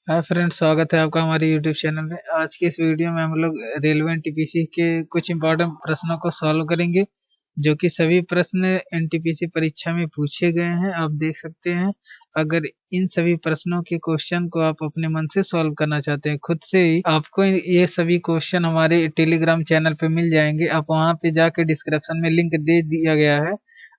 Hi friends, स्वागत है आपका हमारे यूट्यूब चैनल में। आज की इस वीडियो में हम लोग रेलवे एनटीपीसी के कुछ इंपॉर्टेंट प्रश्नों को सॉल्व करेंगे, जो कि सभी प्रश्न एनटीपीसी परीक्षा में पूछे गए हैं। आप देख सकते हैं, अगर इन सभी प्रश्नों के क्वेश्चन को आप अपने मन से सॉल्व करना चाहते हैं खुद से ही, आपको ये सभी क्वेश्चन हमारे टेलीग्राम चैनल पे मिल जाएंगे। आप वहां पे जाके डिस्क्रिप्शन में लिंक दे दिया गया है,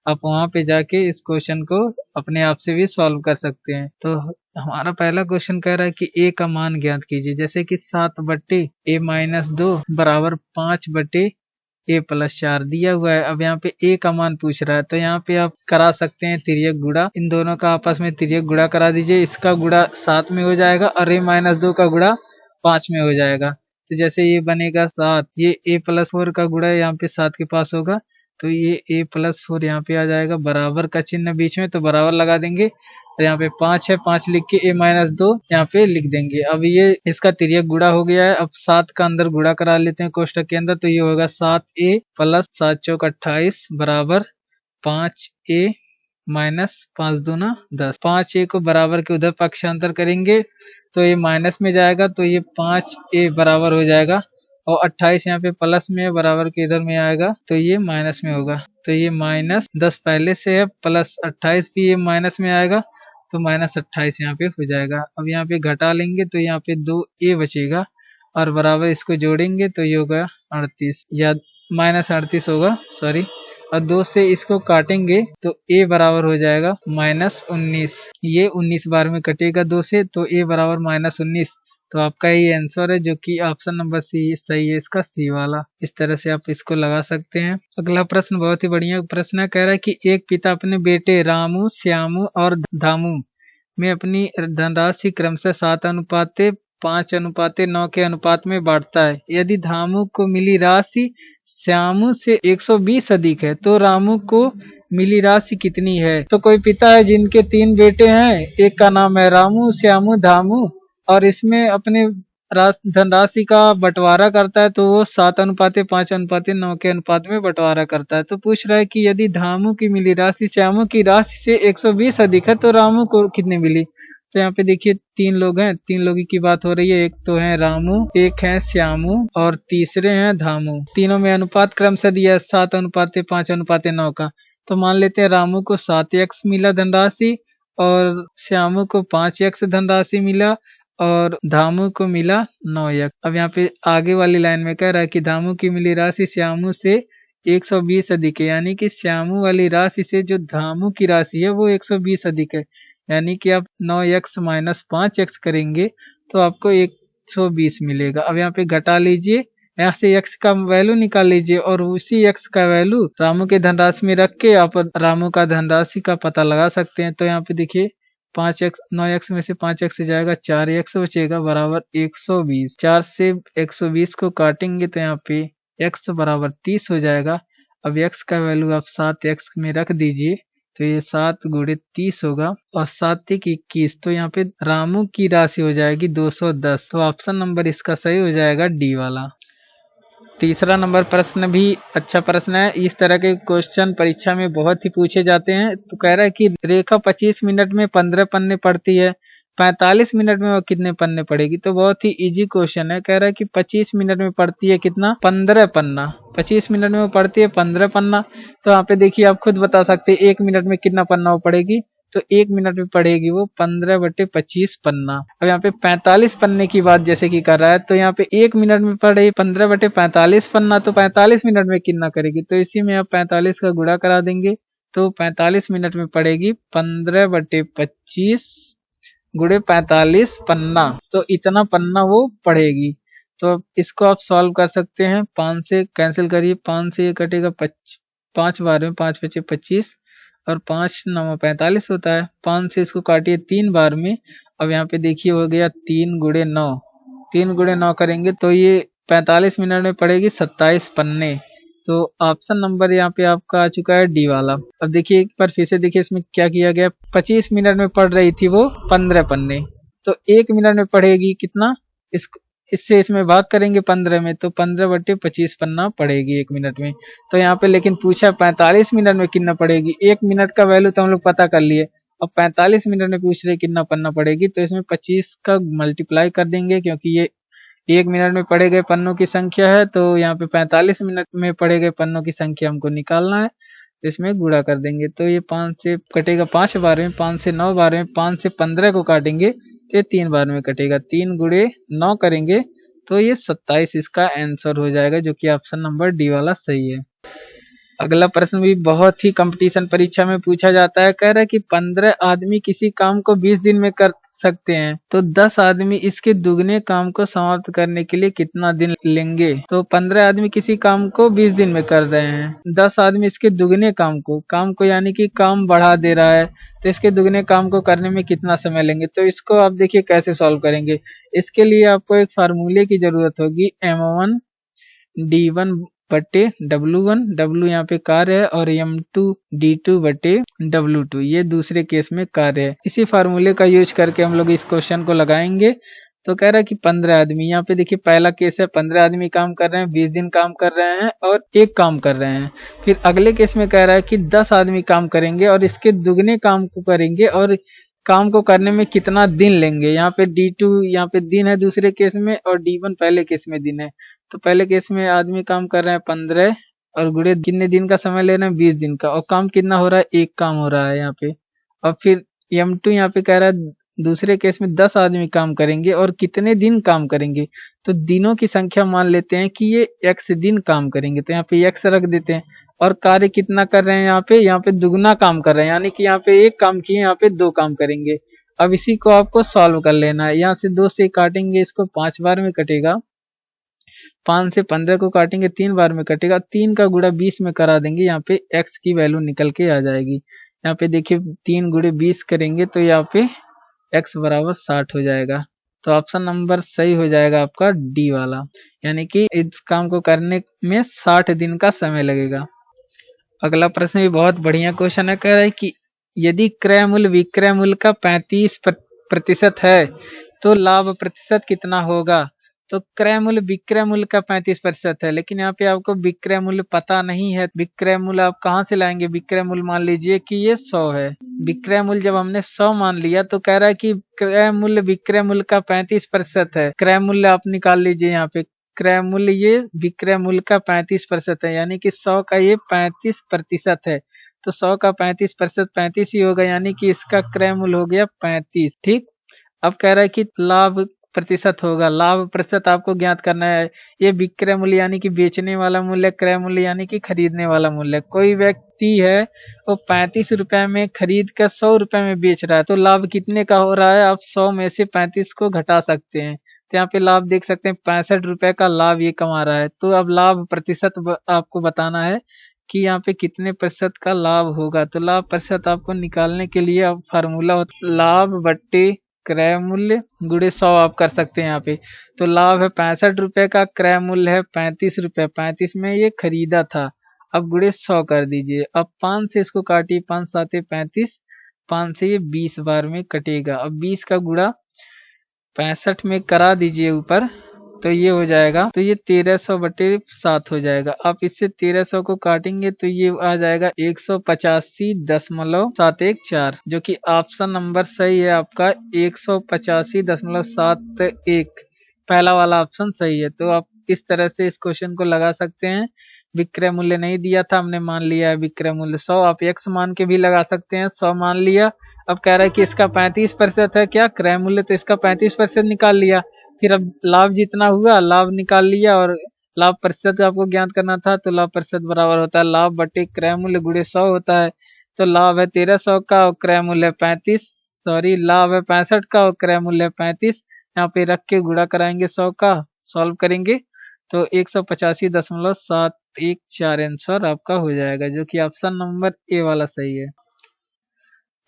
आप वहां पे जाके इस क्वेश्चन को अपने आप से भी सॉल्व कर सकते हैं। तो हमारा पहला क्वेश्चन कह रहा है कि ए का मान ज्ञात कीजिए। जैसे कि 7/a-2 बराबर 5/a+4 दिया हुआ है। अब यहाँ पे ए का मान पूछ रहा है, तो यहाँ पे आप करा सकते हैं तिर्यक गुणा। इन दोनों का आपस में तिर्यक गुणा करा दीजिए। इसका गुणा 7 में हो जाएगा और a-2 का गुणा 5 में हो जाएगा। तो जैसे ये बनेगा 7, ये a+4 का गुणा यहाँ पे 7 के पास होगा, तो ये a+4 यहाँ पे आ जाएगा। बराबर का चिन्ह बीच में, तो बराबर लगा देंगे। तो यहाँ पे 5 है, 5 लिख के a-2 यहाँ पे लिख देंगे। अब ये इसका तिर्यक गुणा हो गया है। अब 7 का अंदर गुणा करा लेते हैं कोष्टक के अंदर, तो ये होगा 7a + 7 चौक 28 बराबर 5a-5×2 = 10। 5a को बराबर के उधर पक्षांतर करेंगे तो ये माइनस में जाएगा, तो ये 5a बराबर हो जाएगा। और 28 यहाँ पे प्लस में है, बराबर के इधर में आएगा तो ये माइनस में होगा। तो ये -10 पहले से है, प्लस 28 भी ये माइनस में आएगा, तो -28 यहाँ पे हो जाएगा। अब यहाँ पे घटा लेंगे तो यहाँ पे 2a बचेगा और बराबर इसको जोड़ेंगे तो ये होगा 38 या -38 होगा, सॉरी। और 2 से इसको काटेंगे तो a बराबर हो जाएगा -19। ये 19 बार में कटेगा 2 से, तो a बराबर -19। तो आपका ये आंसर है, जो कि ऑप्शन नंबर सी सही है, इसका सी वाला। इस तरह से आप इसको लगा सकते हैं। अगला प्रश्न बहुत ही बढ़िया प्रश्न है। कह रहा है कि एक पिता अपने बेटे रामू, श्यामू और धामू में अपनी धनराशि क्रमशः 7:5:9 के अनुपात में बांटता है। यदि धामू को मिली राशि श्यामू से 120 अधिक है, तो रामू को मिली राशि कितनी है? तो कोई पिता है जिनके 3 बेटे हैं, एक का नाम है रामू, श्यामू, धामू, और इसमें अपने धनराशि का बंटवारा करता है, तो वो 7:5:9 के अनुपात में बंटवारा करता है। तो पूछ रहा है कि यदि धामू की मिली राशि श्यामू की राशि से 120 अधिक है, तो रामू को कितनी मिली? तो यहाँ पे देखिए 3 लोग हैं, 3 लोगों की बात हो रही है। एक तो है रामू, एक है श्यामू और तीसरे हैं धामू। तीनों में अनुपात क्रम से दिया है 7:5:9 का। तो मान लेते हैं रामू को 7x मिला धनराशि और श्यामू को 5x धनराशि मिला और धामू को मिला 9x। अब यहाँ पे आगे वाली लाइन में कह रहा है कि धामू की मिली राशि श्यामू से 120 अधिक है, यानी कि श्यामू वाली राशि से जो धामू की राशि है वो 120 अधिक है। यानी कि आप 9x - 5x करेंगे तो आपको 120 मिलेगा। अब यहाँ पे घटा लीजिए, यहाँ से x का वैल्यू निकाल लीजिए और उसी x का वैल्यू रामू के धनराशि में रख के आप रामू का धनराशि का पता लगा सकते हैं। तो यहाँ पे देखिए 5x 9x में से 5x जाएगा, 4x बचेगा बराबर 120। 4 से 120 को काटेंगे तो यहाँ पे x बराबर 30 हो जाएगा। अब x का वैल्यू आप 7x में रख दीजिए, तो ये 7 × 30 होगा और 7 × 21, तो यहाँ पे रामू की राशि हो जाएगी 210। तो ऑप्शन नंबर इसका सही हो जाएगा डी वाला। तीसरा नंबर प्रश्न भी अच्छा प्रश्न है। इस तरह के क्वेश्चन परीक्षा में बहुत ही पूछे जाते हैं। तो कह रहा है कि रेखा 25 मिनट में 15 पन्ने पढ़ती है, 45 मिनट में वो कितने पन्ने पढ़ेगी? तो बहुत ही इजी क्वेश्चन है। कह रहा है कि 25 मिनट में पढ़ती है कितना? 15 पन्ना। 25 मिनट में वो पढ़ती है 15 पन्ना। तो यहाँ पे देखिए आप खुद बता सकते हैं 1 मिनट में कितना पन्ना वो पढ़ेगी। तो 1 मिनट में पढ़ेगी वो 15/25 पन्ना। अब यहाँ पे 45 पन्ने की बात जैसे कि कर रहा है, तो यहाँ पे 1 मिनट में पढ़ रही 15/45 पन्ना, तो 45 मिनट में कितना करेगी? तो इसी में आप 45 का गुणा करा देंगे, तो 45 मिनट में पढ़ेगी 15/25 × 45 पन्ना। तो इतना पन्ना वो पढ़ेगी। तो इसको आप सॉल्व कर सकते हैं। 5 से कैंसिल करिए, 5 से ये कटेगा 5 बार में, 5 × 5 = 25 और 5 × 9 = 45 होता है। 5 से इसको काटिए 3 बार में। अब यहाँ पे देखिए हो गया 3 × 9, 3 × 9 करेंगे तो ये 45 मिनट में पड़ेगी 27 पन्ने। तो ऑप्शन नंबर यहाँ पे आपका आ चुका है डी वाला। अब देखिए एक बार फिर से देखिए इसमें क्या किया गया। 25 मिनट में पढ़ रही थी वो 15 पन्ने, तो 1 मिनट में पढ़ेगी कितना? इससे इसमें भाग करेंगे 15 में, तो 15/25 पन्ना पढ़ेगी 1 मिनट में। तो यहाँ पे लेकिन पूछा 45 मिनट में कितना पढ़ेगी। 1 मिनट का वैल्यू तो हम लोग पता कर लिए, अब 45 मिनट में पूछ रहे कितना पन्ना पड़ेगी, तो इसमें 25 का मल्टीप्लाई कर देंगे, क्योंकि ये 1 मिनट में पढ़े गए पन्नों की संख्या है, तो यहाँ पे 45 मिनट में पढ़े गए पन्नों की संख्या हमको निकालना है, तो इसमें गुणा कर देंगे। तो ये 5 से कटेगा 5 बार में, 5 से 9 बार में, 5 से 15 को काटेंगे तो ये 3 बार में कटेगा, 3 गुणे 9 करेंगे तो ये 27 इसका आंसर हो जाएगा, जो कि ऑप्शन नंबर डी वाला सही है। अगला प्रश्न भी बहुत ही कंपटीशन परीक्षा में पूछा जाता है। कह रहा है कि 15 आदमी किसी काम को 20 दिन में कर सकते हैं, तो 10 आदमी इसके दुगने काम को समाप्त करने के लिए कितना दिन लेंगे। तो 15 आदमी किसी काम को 20 दिन में कर रहे हैं, 10 आदमी इसके दुगने काम को यानी कि काम बढ़ा दे रहा है, तो इसके दुगने काम को करने में कितना समय लेंगे। तो इसको आप देखिए कैसे सॉल्व करेंगे। इसके लिए आपको एक फार्मूले की जरूरत होगी, M1 D1 बटे W1, W यहाँ पे कार्य है, और M2 D2 बटे W2 ये दूसरे केस में कार्य है। इसी फार्मूले का यूज करके हम लोग इस क्वेश्चन को लगाएंगे। तो कह रहा है कि 15 आदमी, यहाँ पे देखिए पहला केस है 15 आदमी काम कर रहे हैं, 20 दिन काम कर रहे हैं और एक काम कर रहे हैं। फिर अगले केस में कह रहा है कि 10 आदमी काम करेंगे और इसके दुगने काम को करेंगे और काम को करने में कितना दिन लेंगे। यहाँ पे D2 यहाँ पे दिन है दूसरे केस में, और D1 पहले केस में दिन है। तो पहले केस में आदमी काम कर रहे हैं 15 और गुणे कितने दिन का समय ले रहे हैं 20 दिन का, और काम कितना हो रहा है, एक काम हो रहा है यहाँ पे। और फिर M2 यहाँ पे कह रहा है दूसरे केस में 10 आदमी काम करेंगे और कितने दिन काम करेंगे। तो दिनों की संख्या मान लेते हैं कि ये x दिन काम करेंगे, तो यहाँ पे x रख देते हैं। और कार्य कितना कर रहे हैं, यहाँ पे दुगना काम कर रहे हैं, यानी कि यहाँ पे एक काम किए यहाँ पे 2 काम करेंगे। अब इसी को आपको सॉल्व कर लेना है। यहाँ से 2 से काटेंगे, इसको 5 बार में कटेगा। 5 से 15 को काटेंगे 3 बार में कटेगा। 3 का गुणा 20 में करा देंगे, यहाँ पे x की वैल्यू निकल के आ जाएगी। यहाँ पे देखिए 3 गुणे 20 करेंगे तो यहाँ पे x बराबर 60 हो जाएगा। तो ऑप्शन नंबर सही हो जाएगा आपका डी वाला, यानी कि इस काम को करने में 60 दिन का समय लगेगा। अगला प्रश्न भी बहुत बढ़िया क्वेश्चन है। कह रहा है कि यदि क्रय मूल्य विक्रय मूल्य का 35% है तो लाभ प्रतिशत कितना होगा। तो क्रय मूल्य विक्रय मूल्य का 35% है, लेकिन यहाँ पे आपको विक्रय मूल्य पता नहीं है। विक्रय मूल्य आप कहाँ से लाएंगे। विक्रय मूल्य मान लीजिए कि ये 100 है। विक्रय मूल्य जब हमने 100 मान लिया तो कह रहा है कि क्रय मूल्य विक्रय मूल्य का 35% है। क्रय मूल्य आप निकाल लीजिए, यहाँ पे क्रय मूल्य ये विक्रय मूल्य का 35% है, यानी कि 100 का ये 35% है। तो 100 का 35% 35 ही होगा, यानी कि इसका क्रय मूल्य हो गया 35। ठीक। अब कह रहा है कि लाभ प्रतिशत होगा। लाभ प्रतिशत आपको ज्ञात करना है। ये विक्रय मूल्य यानी कि बेचने वाला मूल्य, क्रय मूल्य यानी कि खरीदने वाला मूल्य। कोई व्यक्ति है वो 35 रुपए में खरीद कर 100 रुपए में बेच रहा है, तो लाभ कितने का हो रहा है। आप 100 में से 35 को घटा सकते हैं, तो यहाँ पे लाभ देख सकते हैं 65 रुपए का लाभ ये कमा रहा है। तो अब लाभ प्रतिशत आपको बताना है कि यहाँ पे कितने प्रतिशत का लाभ होगा। तो लाभ प्रतिशत आपको निकालने के लिए अब फार्मूला होता है लाभ बट्टे क्रय मूल्य गुणे 100 आप कर सकते हैं यहाँ पे। तो लाभ है 65 रुपए का, क्रय मूल्य है 35 रुपए, 35 में ये खरीदा था। अब गुणे 100 कर दीजिए। अब 5 से इसको काटिए, 5 7 35, 5 से ये 20 बार में कटेगा। अब 20 का गुणा 65 में करा दीजिए ऊपर, तो ये हो जाएगा। तो ये 1300/7 हो जाएगा। आप इससे 1300 को काटेंगे तो ये आ जाएगा 185.714, जो कि ऑप्शन नंबर सही है आपका 185.714। पहला वाला ऑप्शन सही है। तो आप इस तरह से इस क्वेश्चन को लगा सकते हैं। विक्रय मूल्य नहीं दिया था, हमने मान लिया है विक्रय मूल्य 100। आप x मान के भी लगा सकते हैं, 100 मान लिया। अब कह रहा है कि इसका 35% है क्या क्रय मूल्य, तो इसका 35% निकाल लिया। फिर अब लाभ जितना हुआ लाभ निकाल लिया, और लाभ प्रतिशत आपको ज्ञात करना था, तो लाभ प्रतिशत बराबर होता है लाभ बटे क्रय मूल्य गुणे 100 होता है। तो लाभ है 1300 का और क्रय मूल्य 35, लाभ है 65 का और क्रय मूल्य 35। यहाँ पे रख के गुणा कराएंगे 100 का, सॉल्व करेंगे तो 185.714 आंसर आपका हो जाएगा, जो कि ऑप्शन नंबर ए वाला सही है।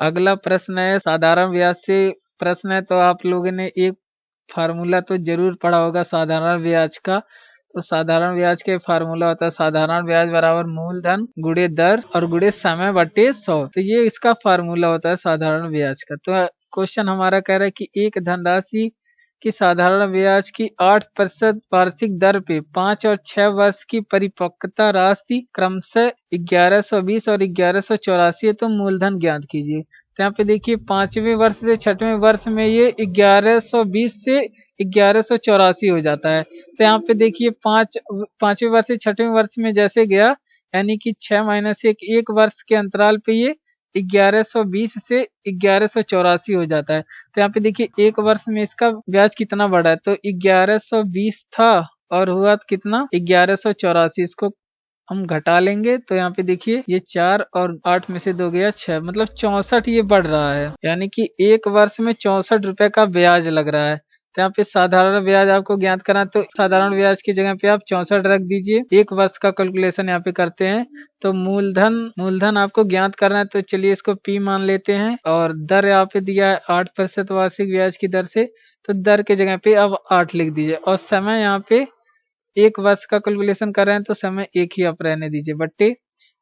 अगला प्रश्न है साधारण ब्याज से प्रश्न है। तो आप लोगों ने एक फार्मूला तो जरूर पढ़ा होगा साधारण ब्याज का। तो साधारण ब्याज के फार्मूला होता है साधारण ब्याज बराबर मूलधन गुणे दर और गुणे समय बटे 100। तो ये इसका फार्मूला होता है साधारण ब्याज का। तो क्वेश्चन हमारा कह रहा है कि एक धनराशि की साधारण ब्याज की 8% वार्षिक दर पे 5 और 6 वर्ष की परिपक्वता राशि क्रमशः 1120 और 1184 है, तो मूलधन ज्ञात कीजिए। तो यहाँ पे देखिए 5वें वर्ष से 6वें वर्ष में ये 1120 से 1184 हो जाता है। तो यहाँ पे देखिए 5वें वर्ष से 6वें वर्ष में जैसे गया, यानी कि 6 महीने से एक वर्ष के अंतराल पे ये 1120 से 1184 हो जाता है। तो यहाँ पे देखिए एक वर्ष में इसका ब्याज कितना बढ़ा है, तो 1120 था और हुआ कितना 1184। इसको हम घटा लेंगे तो यहाँ पे देखिए ये 4 और 8 में से 2 गया 6, मतलब 64 ये बढ़ रहा है, यानी कि एक वर्ष में 64 रुपए का ब्याज लग रहा है। तो यहाँ पे साधारण ब्याज आपको ज्ञात करना, तो साधारण ब्याज की जगह पे आप 64 रख दीजिए। एक वर्ष का कैलकुलेशन यहाँ पे करते हैं। तो मूलधन आपको ज्ञात करना है, तो चलिए इसको P मान लेते हैं और दर यहाँ पे दिया है 8% वार्षिक ब्याज की दर से, तो दर के जगह पे अब 8 लिख दीजिए। और समय यहाँ पे एक वर्ष का कैलकुलेशन कर रहे हैं तो समय एक ही आप रहने दीजिए, बट्टे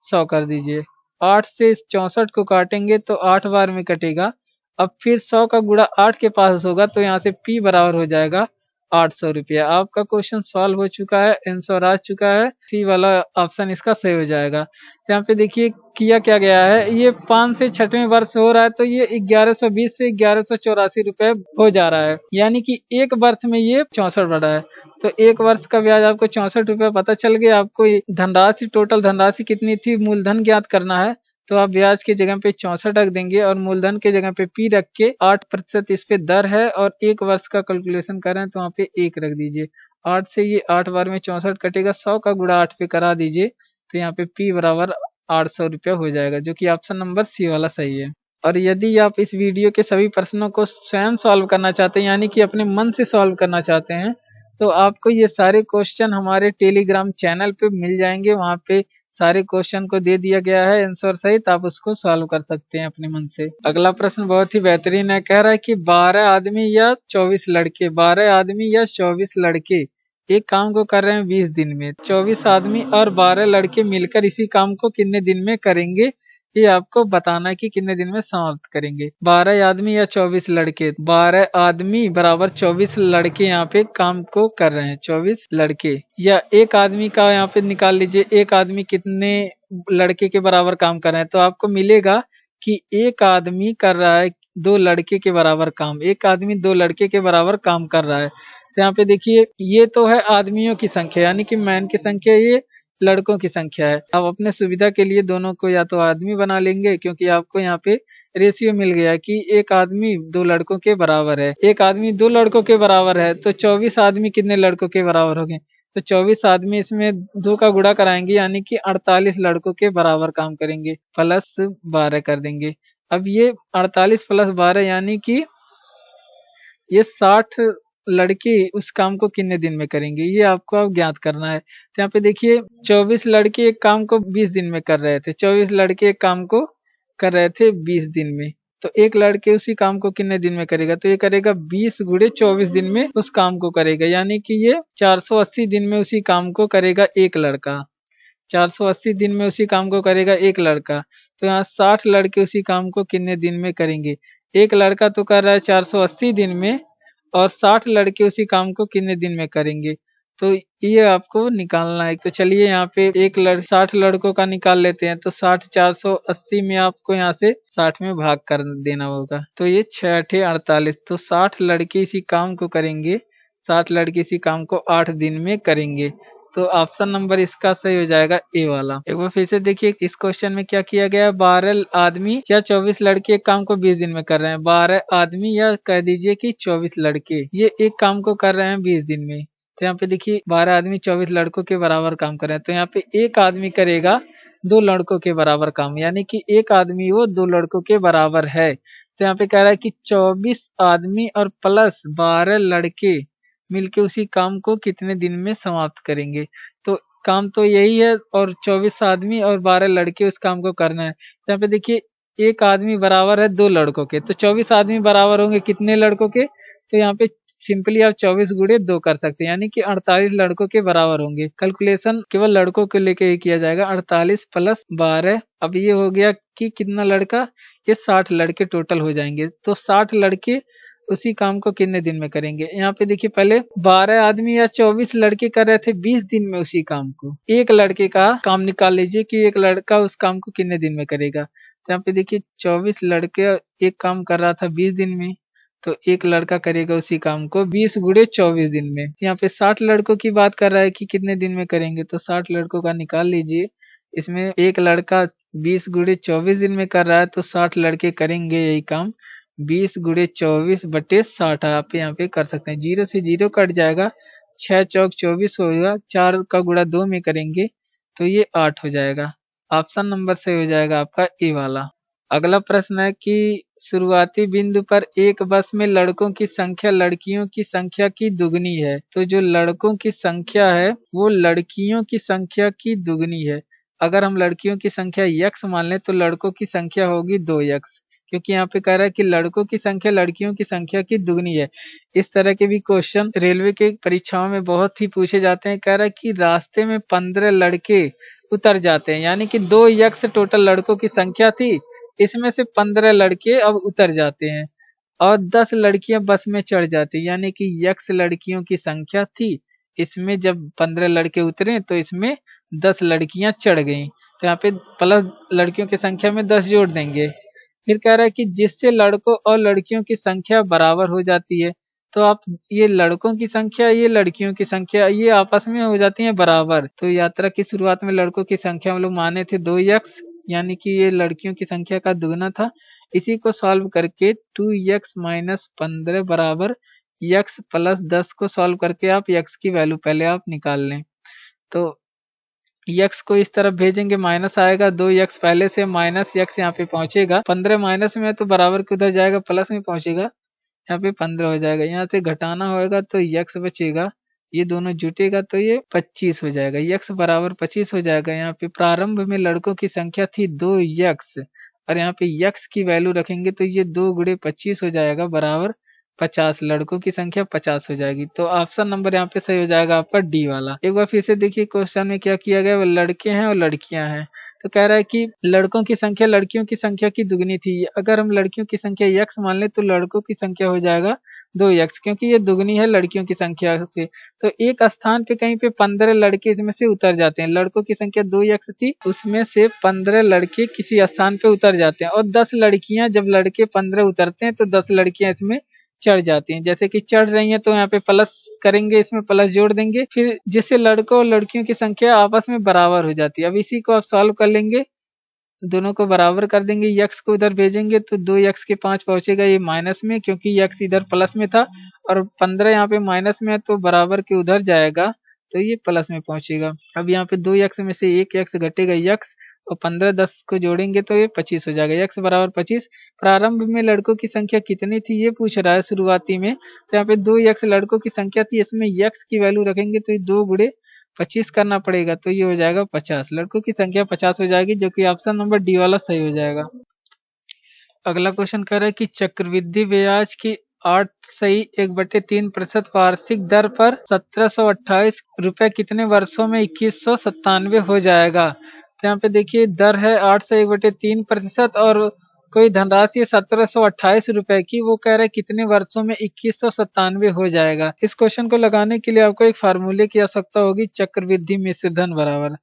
100 कर दीजिए। 8 से 64 को काटेंगे तो 8 बार में कटेगा। अब फिर 100 का गुणा 8 के पास होगा, तो यहाँ से P बराबर हो जाएगा 800 रुपया। आपका क्वेश्चन सॉल्व हो चुका है, आंसर आ चुका है, सी वाला ऑप्शन इसका सही हो जाएगा। तो यहाँ पे देखिए किया क्या गया है, ये 5 से 6वें वर्ष हो रहा है तो ये 1120 से 1184 रुपए हो जा रहा है, यानी कि एक वर्ष में ये 64 बढ़ा है। तो एक वर्ष का ब्याज आपको 64 रुपया पता चल गया। आपको धनराशि, टोटल धनराशि कितनी थी, मूलधन ज्ञात करना है, तो आप ब्याज की जगह पे 64 रख देंगे और मूलधन के जगह पे P रख के 8% इस पे दर है और एक वर्ष का कैलकुलेशन कर रहे हैं तो वहाँ पे 1 रख दीजिए। 8 से ये 8 बार में 64 कटेगा, 100 का गुणा 8 पे करा दीजिए, तो यहाँ पे P बराबर 800 रुपया हो जाएगा, जो कि ऑप्शन नंबर सी वाला सही है। और यदि आप इस वीडियो के सभी प्रश्नों को स्वयं सॉल्व करना चाहते हैं, यानी कि अपने मन से सॉल्व करना चाहते हैं, तो आपको ये सारे क्वेश्चन हमारे टेलीग्राम चैनल पे मिल जाएंगे। वहाँ पे सारे क्वेश्चन को दे दिया गया है आंसर सहित, आप उसको सॉल्व कर सकते हैं अपने मन से। अगला प्रश्न बहुत ही बेहतरीन है, कह रहा है कि 12 आदमी या 24 लड़के 12 आदमी या 24 लड़के एक काम को कर रहे हैं 20 दिन में। 24 आदमी और 12 लड़के मिलकर इसी काम को कितने दिन में करेंगे, ये आपको बताना है कि कितने दिन में समाप्त करेंगे। 12 आदमी या 24 लड़के, 12 आदमी बराबर 24 लड़के यहाँ पे काम को कर रहे हैं। 24 लड़के या एक आदमी का यहाँ पे निकाल लीजिए, एक आदमी कितने लड़के के बराबर काम कर रहे हैं, तो आपको मिलेगा कि एक आदमी कर रहा है 2 लड़के के बराबर काम, एक आदमी 2 लड़के के बराबर काम कर रहा है। तो यहाँ पे देखिए ये तो है आदमियों की संख्या, यानी कि मैन की संख्या, ये लड़कों की संख्या है। आप अपने सुविधा के लिए दोनों को या तो आदमी बना लेंगे, क्योंकि आपको यहाँ पे रेशियो मिल गया कि एक आदमी 2 लड़कों के बराबर है। एक आदमी 2 लड़कों के बराबर है तो 24 आदमी कितने लड़कों के बराबर हो गए, तो 24 आदमी इसमें 2 का गुणा कराएंगे, यानी कि 48 लड़कों के बराबर काम करेंगे, प्लस 12 कर देंगे। अब ये 48 प्लस 12 यानी कि ये 60 लड़के उस काम को कितने दिन में करेंगे, ये आपको अब ज्ञात करना है। तो यहाँ पे देखिए 24 लड़के एक काम को 20 दिन में कर रहे थे, 24 लड़के एक काम को कर रहे थे 20 दिन में, तो एक लड़के उसी काम को कितने दिन में करेगा, तो ये करेगा 20 गुणे 24 दिन में उस काम को करेगा, यानी कि ये 480 दिन में उसी काम को करेगा एक लड़का। 480 दिन में उसी काम को करेगा एक लड़का, तो यहाँ 60 लड़के उसी काम को कितने दिन में करेंगे। एक लड़का तो कर रहा है 480 दिन में और 60 लड़के उसी काम को कितने दिन में करेंगे, तो ये आपको निकालना है। तो चलिए यहाँ पे 60 लड़कों का निकाल लेते हैं, तो 60 480 में आपको यहाँ से 60 में भाग कर देना होगा, तो ये 6 8 48, तो 60 लड़के इसी काम को करेंगे, 60 लड़के इसी काम को 8 दिन में करेंगे, तो ऑप्शन नंबर इसका सही हो जाएगा ए वाला। एक बार फिर से देखिए इस क्वेश्चन में क्या किया गया है, 12 आदमी या 24 लड़के एक काम को 20 दिन में कर रहे हैं। 12 आदमी या कह दीजिए कि 24 लड़के ये एक काम को कर रहे हैं 20 दिन में, तो यहाँ पे देखिए 12 आदमी 24 लड़कों के बराबर काम कर रहे हैं, तो यहाँ पे एक आदमी करेगा 2 लड़कों के बराबर काम, यानी कि एक आदमी वो 2 लड़कों के बराबर है। तो यहाँ पे कह रहा है कि 24 आदमी और प्लस 12 लड़के मिलके उसी काम को कितने दिन में समाप्त करेंगे, तो काम तो यही है और 24 आदमी और 12 लड़के उस काम को करना है। तो यहाँ पे देखिए एक आदमी बराबर है 2 लड़कों के, तो 24 आदमी बराबर होंगे कितने लड़कों के, तो यहाँ पे सिंपली आप 24 गुणे 2 कर सकते हैं, यानी कि 48 लड़कों के बराबर होंगे। कैलकुलेशन केवल लड़कों को लेके ही किया जाएगा, 48 प्लस 12, अब ये हो गया कि कितना लड़का, ये 60 लड़के टोटल हो जाएंगे, तो 60 लड़के उसी काम को कितने दिन में करेंगे। यहाँ पे देखिए पहले 12 आदमी या 24 लड़के कर रहे थे 20 दिन में उसी काम को, एक लड़के का काम निकाल लीजिए कि एक लड़का उस काम को कितने दिन में करेगा, तो यहाँ पे देखिए 24 लड़के एक काम कर रहा था 20 दिन में, तो एक लड़का करेगा उसी काम को 20 गुणे 24 दिन में। यहाँ पे 60 लड़कों की बात कर रहा है कि कितने दिन में करेंगे, तो 60 लड़कों का निकाल लीजिए। इसमें एक लड़का 20 गुणे 24 दिन में कर रहा है, तो 60 लड़के करेंगे यही काम 20 गुणे 24 बटे 60 आप यहाँ पे कर सकते हैं। 0 से 0 कट जाएगा, 6 चौक 24 होगा, 4 का गुणा 2 में करेंगे तो ये 8 हो जाएगा। ऑप्शन नंबर से हो जाएगा आपका ए वाला। अगला प्रश्न है कि शुरुआती बिंदु पर एक बस में लड़कों की संख्या लड़कियों की संख्या की दुगनी है, तो जो लड़कों की संख्या है वो लड़कियों की संख्या की दुगनी है। अगर हम लड़कियों की संख्या यक्स मान लें तो लड़कों की संख्या होगी 2x, क्योंकि यहाँ पे कह रहा है कि लड़कों की संख्या लड़कियों की संख्या की दुगनी है। इस तरह के भी क्वेश्चन रेलवे के परीक्षाओं में बहुत ही पूछे जाते हैं। कह रहा है कि रास्ते में 15 लड़के उतर जाते हैं, यानी कि 2x टोटल लड़कों की संख्या थी, इसमें से 15 लड़के अब उतर जाते हैं और 10 लड़कियां बस में चढ़ जाती, यानी कि यक्स लड़कियों की संख्या थी, इसमें जब 15 लड़के उतरे तो इसमें 10 लड़कियां चढ़ गईं, तो यहाँ पे प्लस लड़कियों की संख्या में 10 जोड़ देंगे। फिर कह रहा है कि जिससे लड़कों और लड़कियों की संख्या बराबर हो जाती है, तो आप ये लड़कों की संख्या ये लड़कियों की संख्या ये आपस में हो जाती है बराबर। तो यात्रा की शुरुआत में लड़कों की संख्या हम लोग माने थे 2x, यानी कि ये लड़कियों की संख्या का दुगना था। इसी को सॉल्व करके 2x माइनस 15 बराबर x प्लस 10 को सॉल्व करके आप x की वैल्यू पहले आप निकाल लें। तो x को इस तरफ भेजेंगे, माइनस आएगा, 2x पहले से माइनस x यहाँ पे पहुंचेगा, 15 माइनस में है तो बराबर के उधर जाएगा, प्लस में पहुंचेगा, यहाँ पे 15 हो जाएगा। यहाँ से घटाना होगा तो x बचेगा, ये दोनों जुटेगा तो ये 25 हो जाएगा, x बराबर 25 हो जाएगा। यहाँ पे प्रारंभ में लड़कों की संख्या थी 2x और यहाँ पे x की वैल्यू रखेंगे तो ये 2 गुणे 25 हो जाएगा बराबर 50, लड़कों की संख्या 50 हो जाएगी। तो ऑप्शन नंबर यहाँ पे सही हो जाएगा आपका डी वाला। एक बार फिर से देखिए क्वेश्चन में क्या किया गया, वो लड़के हैं और लड़कियां हैं, तो कह रहा है कि लड़कों की संख्या लड़कियों की संख्या की दुगनी थी। अगर हम लड़कियों की संख्या x मान ले तो लड़कों की संख्या हो जाएगा 2x, क्योंकि ये दुगनी है लड़कियों की संख्या से। तो एक स्थान पे कहीं पे 15 लड़के इसमें से उतर जाते हैं, लड़कों की संख्या 2x थी, उसमें से 15 लड़के किसी स्थान पे उतर जाते हैं और 10 लड़कियां, जब लड़के 15 उतरते हैं तो 10 लड़कियां इसमें चढ़ जाती हैं। जैसे कि चढ़ रही हैं तो यहाँ पे प्लस करेंगे, इसमें प्लस जोड़ देंगे, फिर जिससे लड़कों और लड़कियों की संख्या आपस में बराबर हो जाती है। अब इसी को आप सॉल्व कर लेंगे, दोनों को बराबर कर देंगे, x को उधर भेजेंगे तो 2x के 5 पहुंचेगा, ये माइनस में, क्योंकि x इधर प्लस में था और 15 यहाँ पे माइनस में है तो बराबर के उधर जाएगा तो ये प्लस में पहुंचेगा। अब यहाँ पे 2x में से 1x घटेगा x और 15 10 को जोड़ेंगे तो ये 25 हो जाएगा, x बराबर 25। प्रारंभ में लड़कों की संख्या कितनी थी ये पूछ रहा है शुरुआती में, तो यहाँ पे 2x लड़कों की संख्या थी, इसमें x की वैल्यू रखेंगे तो ये 2 गुणे 25 करना पड़ेगा तो ये हो जाएगा 50, लड़कों की संख्या 50 हो जाएगी, जो कि ऑप्शन नंबर डी वाला सही हो जाएगा। अगला क्वेश्चन कह रहा है कि चक्रवृद्धि ब्याज की 8.1/3% वार्षिक दर पर 1728 रुपए कितने वर्षों में 2197 हो जाएगा। तो यहाँ पे देखिए दर है 8.1/3% और कोई धनराशि है 1728 रुपए की, वो कह रहा है कितने वर्षों में 2197 हो जाएगा। इस क्वेश्चन को लगाने के लिए आपको एक फार्मूले की आवश्यकता होगी, चक्रवृद्धि मिश्र धन बराबर।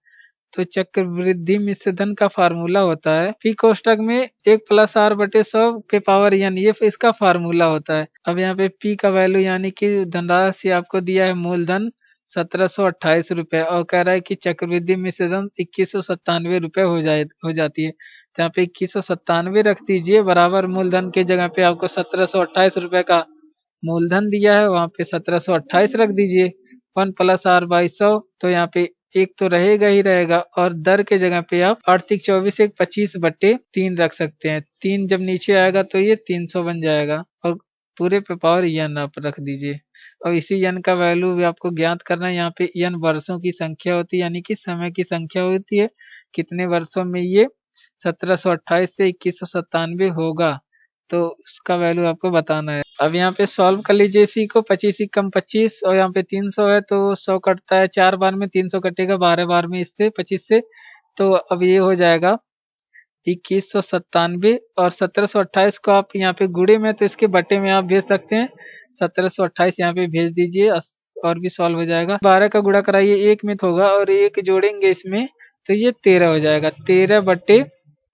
तो चक्रवृद्धि मिश्र धन का फार्मूला होता है पी कोष्टक में 1+r/100 पे पावर n, ये इसका फार्मूला होता है। अब यहाँ पे p का वैल्यू यानी कि धनराशि आपको दिया है मूलधन 1728 रुपए और कह रहा है कि चक्रवृद्धि मिश्र धन 2197 रुपए हो जाती है। तो यहाँ पे 2197 रख दीजिए बराबर मूलधन के जगह पे आपको 1728 रुपए का मूलधन दिया है, वहां पे 1728 रख दीजिए 1+r/100, तो यहाँ पे एक तो रहेगा ही रहेगा और दर के जगह पे आप 8×24 एक 25/3 रख सकते हैं। 3 जब नीचे आएगा तो ये 300 बन जाएगा और पूरे पे पावर n आप रख दीजिए और इसी n का वैल्यू भी आपको ज्ञात करना है। यहाँ पे n वर्षों की संख्या होती है, यानी कि समय की संख्या होती है, कितने वर्षों में ये 1728 से 2197 होगा, तो उसका वैल्यू आपको बताना है। अब यहाँ पे सॉल्व कर लीजिए इसी को, 25 ही कम 25 और यहाँ पे 300 है तो 100 कटता है 4 बार में, 300 कटेगा 12 बार में इससे 25 से, तो अब ये हो जाएगा 2197 और 1728 को आप यहाँ पे गुणे में तो इसके बटे में आप भेज सकते हैं, 1728 यहाँ पे भेज दीजिए और भी सॉल्व हो जाएगा। 12 का गुणा कराइए 1 में होगा और 1 जोड़ेंगे इसमें तो ये 13 हो जाएगा, 13/3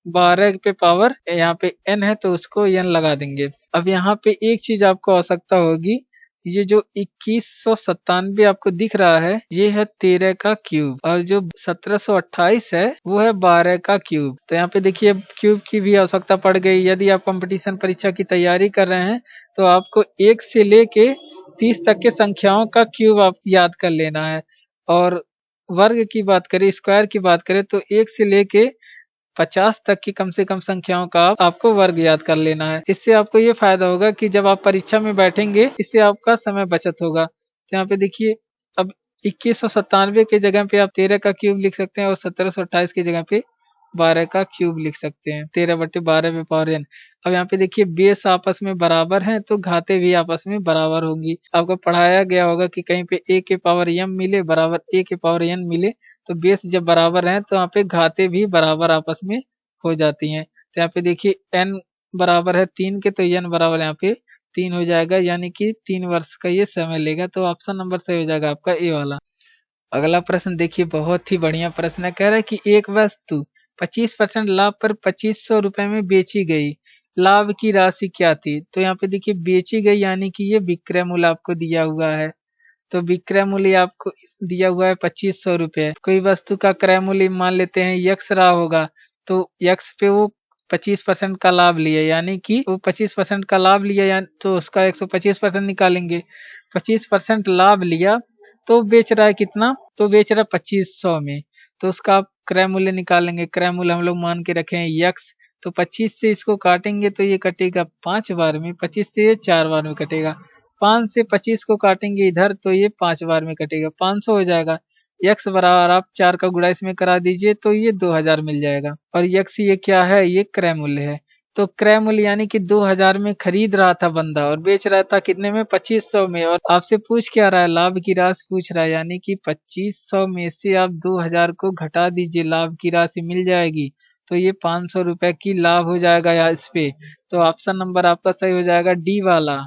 12 पे पावर यहाँ पे n है तो उसको n लगा देंगे। अब यहाँ पे एक चीज आपको आवश्यकता होगी, ये जो 2197 आपको दिख रहा है ये है 13 का क्यूब, और जो 1728 है वो है 12 का क्यूब। तो यहाँ पे देखिए क्यूब की भी आवश्यकता पड़ गई। यदि आप कंपटीशन परीक्षा की तैयारी कर रहे हैं तो आपको 1 से लेके 30 तक के संख्याओं का क्यूब आप याद कर लेना है। और वर्ग की बात करें, स्क्वायर की बात करें तो 1 से लेके 50 तक की कम से कम संख्याओं का आपको वर्ग याद कर लेना है। इससे आपको ये फायदा होगा कि जब आप परीक्षा में बैठेंगे इससे आपका समय बचत होगा। तो यहाँ पे देखिए अब 2197 के जगह पे आप 13 का क्यूब लिख सकते हैं और 1728 की जगह पे 12 का क्यूब लिख सकते हैं। 13/12 पे पावर n। अब यहाँ पे देखिए बेस आपस में बराबर हैं तो घाते भी आपस में बराबर होंगी। आपको पढ़ाया गया होगा कि कहीं पे a के पावर m मिले बराबर a के पावर n मिले तो बेस जब बराबर हैं तो यहाँ पे घाते भी बराबर आपस में हो जाती हैं। तो यहाँ पे देखिए n बराबर है 3 के तो n बराबर यहाँ पे 3 हो जाएगा, यानी कि 3 वर्ष का ये समय लेगा। तो ऑप्शन नंबर सही हो जाएगा आपका ए वाला। अगला प्रश्न देखिए बहुत ही बढ़िया प्रश्न है। कह रहा है कि एक वस्तु 25% लाभ पर 2500 रुपए में बेची गई, लाभ की राशि क्या थी? तो यहाँ पे देखिए बेची गई यानी कि ये विक्रय मूल्य आपको दिया हुआ है। तो विक्रय मूल्य आपको दिया हुआ है 2500 रुपए। कोई वस्तु का क्रय मूल्य मान लेते हैं यक्स रहा होगा, तो यक्स पे वो 25% का लाभ लिया, यानी कि वो 25% का लाभ लिया या तो उसका 125% निकालेंगे। 25% लाभ लिया तो बेच रहा है कितना? तो बेच रहा है 2500 में। तो उसका आप क्रय मूल्य निकालेंगे। क्रय मूल्य हम लोग मान के रखे हैं यक्स। तो 25 से इसको काटेंगे तो ये कटेगा 5 बार में, 25 से ये 4 बार में कटेगा। 5 से 25 को काटेंगे इधर तो ये 5 बार में कटेगा, 500 हो जाएगा। यक्स बराबर आप 4 का गुणा इसमें करा दीजिए तो ये 2000 मिल जाएगा। और यक्स ये क्या है? ये क्रय मूल्य है। तो क्रय मूल्य यानी कि 2000 में खरीद रहा था बंदा और बेच रहा था कितने में? 2500 में। और आपसे पूछ क्या रहा है? लाभ की राशि पूछ रहा है, यानी कि 2500 में से आप 2000 को घटा दीजिए, लाभ की राशि मिल जाएगी। तो ये 500 रुपए की लाभ हो जाएगा या इस पे। तो ऑप्शन नंबर आपका सही हो जाएगा डी वाला।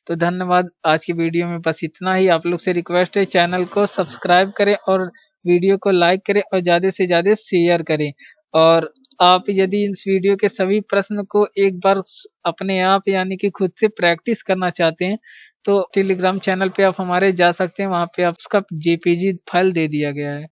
तो धन्यवाद। आज की वीडियो में बस इतना ही। आप लोग से रिक्वेस्ट है चैनल को सब्सक्राइब करें और वीडियो को लाइक करें और ज़्यादा से ज़्यादा शेयर करें। और आप यदि इस वीडियो के सभी प्रश्न को एक बार अपने आप यानी कि खुद से प्रैक्टिस करना चाहते हैं तो टेलीग्राम चैनल पे आप हमारे जा सकते हैं, वहाँ पे आप उसका जेपीजी फाइल दे दिया गया है।